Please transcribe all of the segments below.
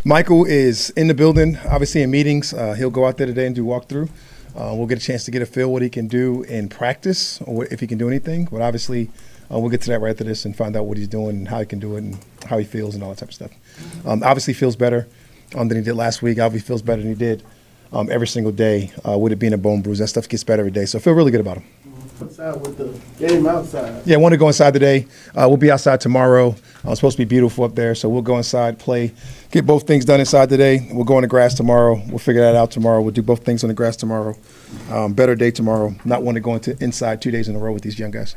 Michael is in the building, obviously in meetings. He'll go out there today and do walkthrough. We'll get a chance to get a feel what he can do in practice, or if he can do anything. But obviously, we'll get to that right after this and find out what he's doing and how he can do it and how he feels and all that type of stuff. Obviously feels better than he did last week. Obviously feels better than he did every single day with it being a bone bruise. That stuff gets better every day. So I feel really good about him. Outside with the game outside. Yeah, I want to go inside today. We'll be outside tomorrow. It's supposed to be beautiful up there, so we'll go inside, play, get both things done inside today. We'll go on the grass tomorrow. We'll figure that out tomorrow. We'll do both things on the grass tomorrow. Better day tomorrow. Not want to go into inside 2 days in a row with these young guys.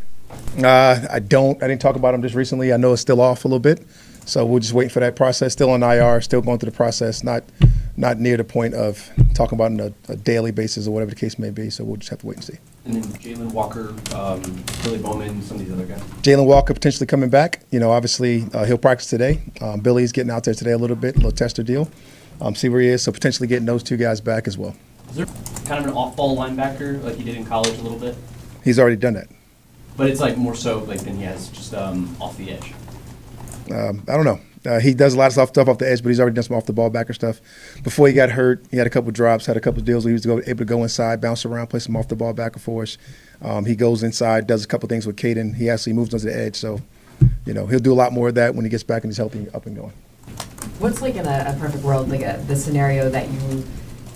I didn't talk about them just recently. I know it's still off a little bit, so we'll just wait for that process. Still on IR, still going through the process. Not near the point of talking about it on a daily basis or whatever the case may be. So we'll just have to wait and see. And then Jalen Walker, Billy Bowman, some of these other guys. Jalen Walker potentially coming back. Obviously he'll practice today. Billy's getting out there today a little bit, a little tester deal. See where he is. So potentially getting those two guys back as well. Is there kind of an off-ball linebacker like he did in college a little bit? He's already done that. But it's like more so like than he has just off the edge. I don't know. He does a lot of stuff off the edge, but he's already done some off the ball backer stuff. Before he got hurt, he had a couple drops, had a couple deals where he was able to go inside, bounce around, play some off the ball backer for us. He goes inside, does a couple things with Caden. He actually moves onto the edge, so he'll do a lot more of that when he gets back and he's healthy, up and going. What's like in a perfect world, like the scenario that you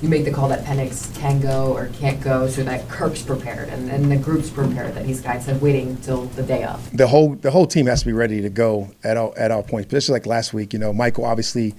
make the call that Penix can go or can't go, so that Kirk's prepared and the group's prepared, that he's guys said waiting till the day of. The whole team has to be ready to go at all points. But it's just like last week, Michael obviously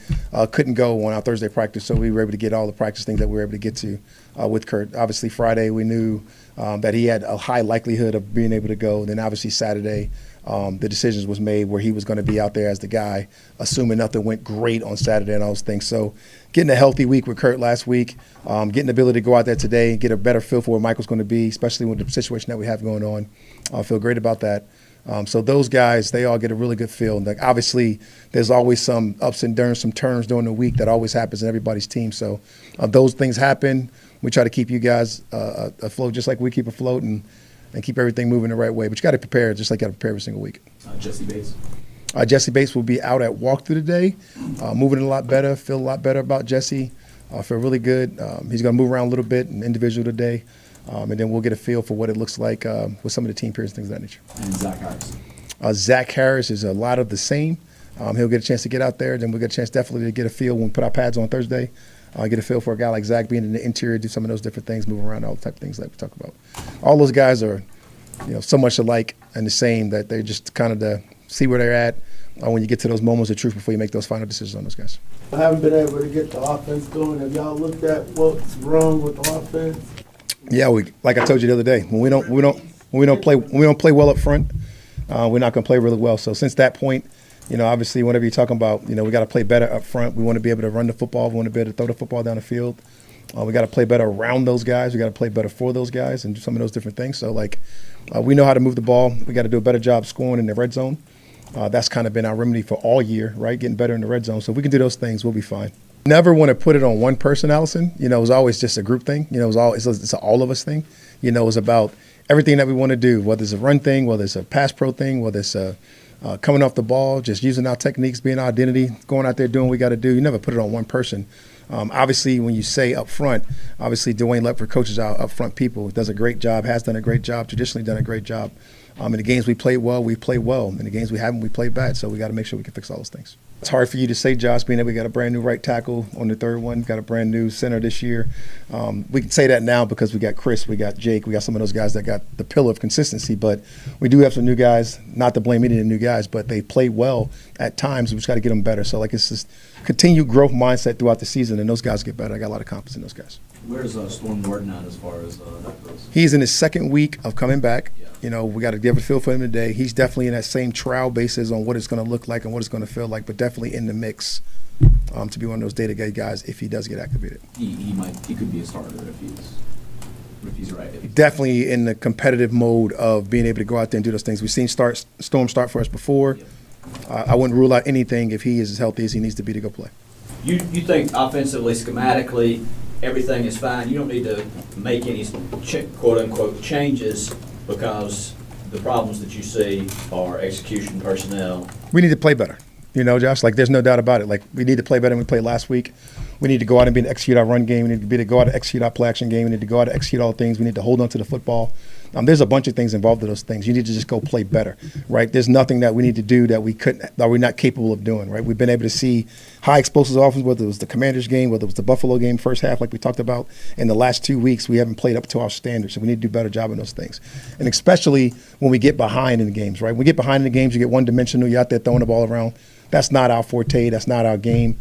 couldn't go on our Thursday practice, so we were able to get all the practice things that we were able to get to with Kurt. Obviously Friday we knew that he had a high likelihood of being able to go. Then obviously Saturday the decisions was made where he was going to be out there as the guy, assuming nothing went great on Saturday and all those things. So getting a healthy week with Kurt last week, getting the ability to go out there today and get a better feel for where Michael's going to be, especially with the situation that we have going on. I feel great about that. So those guys, they all get a really good feel. Like obviously, there's always some ups and downs, some turns during the week that always happens in everybody's team. So those things happen. We try to keep you guys afloat just like we keep afloat and keep everything moving the right way. But you got to prepare just like you got to prepare every single week. Jesse Bates. Jesse Bates will be out at walkthrough today, moving a lot better, feel a lot better about Jesse. Feel really good. He's going to move around a little bit, an individual today, and then we'll get a feel for what it looks like with some of the team peers and things of that nature. And Zach Harris. Zach Harris is a lot of the same. He'll get a chance to get out there. Then we'll get a chance definitely to get a feel when we put our pads on Thursday. Get a feel for a guy like Zach being in the interior, do some of those different things, move around, all the type of things that we talk about. All those guys are, so much alike and the same that they're just kind of to see where they're at when you get to those moments of truth before you make those final decisions on those guys. I haven't been able to get the offense going. Have y'all looked at what's wrong with the offense? Yeah, like I told you the other day, when we don't play well up front, we're not going to play really well. So since that point, obviously whenever you're talking about, we got to play better up front. We want to be able to run the football. We want to be able to throw the football down the field. We got to play better around those guys. We got to play better for those guys and do some of those different things. So we know how to move the ball. We got to do a better job scoring in the red zone. That's kind of been our remedy for all year, right? Getting better in the red zone. So if we can do those things, we'll be fine. Never want to put it on one person, Allison. It was always just a group thing. It's an all of us thing. It's about everything that we want to do, whether it's a run thing, whether it's a pass pro thing, whether it's coming off the ball, just using our techniques, being our identity, going out there doing what we got to do. You never put it on one person. Obviously, when you say up front, obviously Dwayne Lepford coaches our up front people, does a great job, has done a great job, traditionally done a great job. In the games we played well, we played well. In the games we haven't, we played bad. So we got to make sure we can fix all those things. It's hard for you to say, Josh, being that we got a brand new right tackle on the third one, got a brand new center this year. We can say that now because we got Chris, we got Jake, we got some of those guys that got the pillar of consistency. But we do have some new guys, not to blame any of the new guys, but they play well at times. We just got to get them better. So it's just continued growth mindset throughout the season, and those guys get better. I got a lot of confidence in those guys. Where's Storm Warden at as far as that goes? He's in his second week of coming back. Yeah. We got to give a feel for him today. He's definitely in that same trial basis on what it's going to look like and what it's going to feel like, but definitely in the mix to be one of those day-to-day guys if he does get activated. He could be a starter if he's right. Definitely in the competitive mode of being able to go out there and do those things. We've seen Storm start for us before. Yeah. I wouldn't rule out anything if he is as healthy as he needs to be to go play. You think offensively, schematically, everything is fine? You don't need to make any quote-unquote changes because the problems that you see are execution personnel. We need to play better. You know, Josh, like there's no doubt about it. Like we need to play better than we played last week. We need to go out and be able to execute our run game. We need to be able to go out and execute our play action game. We need to go out and execute all the things. We need to hold on to the football. There's a bunch of things involved in those things. You need to just go play better, right? There's nothing that we need to do that we're not capable of doing, right? We've been able to see high explosive offense, whether it was the Commanders game, whether it was the Buffalo game first half, like we talked about. In the last 2 weeks, we haven't played up to our standards, so we need to do a better job in those things. And especially when we get behind in the games, right? When we get behind in the games, you get one-dimensional. You're out there throwing the ball around. That's not our forte. That's not our game.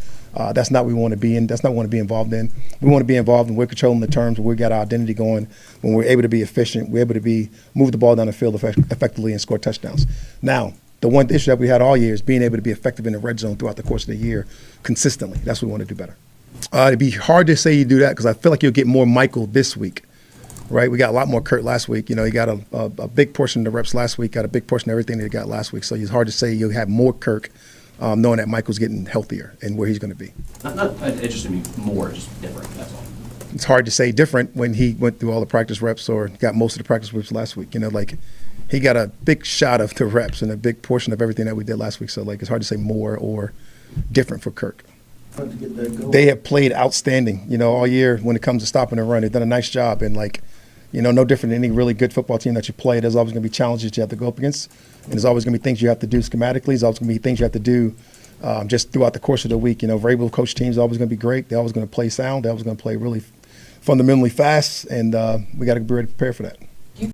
That's not what we want to be in. That's not what we want to be involved in. We want to be involved and we're controlling the terms where we got our identity going, when we're able to be efficient, we're able to move the ball down the field effectively and score touchdowns. Now, the one issue that we had all year is being able to be effective in the red zone throughout the course of the year consistently. That's what we want to do better. It'd be hard to say you do that because I feel like you'll get more Michael this week, right? We got a lot more Kurt last week. You know, he got a big portion of the reps last week, got a big portion of everything that he got last week. So it's hard to say you'll have more Kirk. Knowing that Michael's getting healthier and where he's going to be. Not interested in me more, just different, that's all. It's hard to say different when he went through all the practice reps or got most of the practice reps last week. You know, like he got a big shot of the reps and a big portion of everything that we did last week. So, like, it's hard to say more or different for Kirk. Hard to get that going. They have played outstanding, you know, all year when it comes to stopping the run. They've done a nice job and, like, you know, no different than any really good football team that you play. There's always going to be challenges you have to go up against. And there's always going to be things you have to do schematically. There's always going to be things you have to do just throughout the course of the week. You know, variable coach teams are always going to be great. They're always going to play sound. They're always going to play really fundamentally fast. And we got to be ready to prepare for that.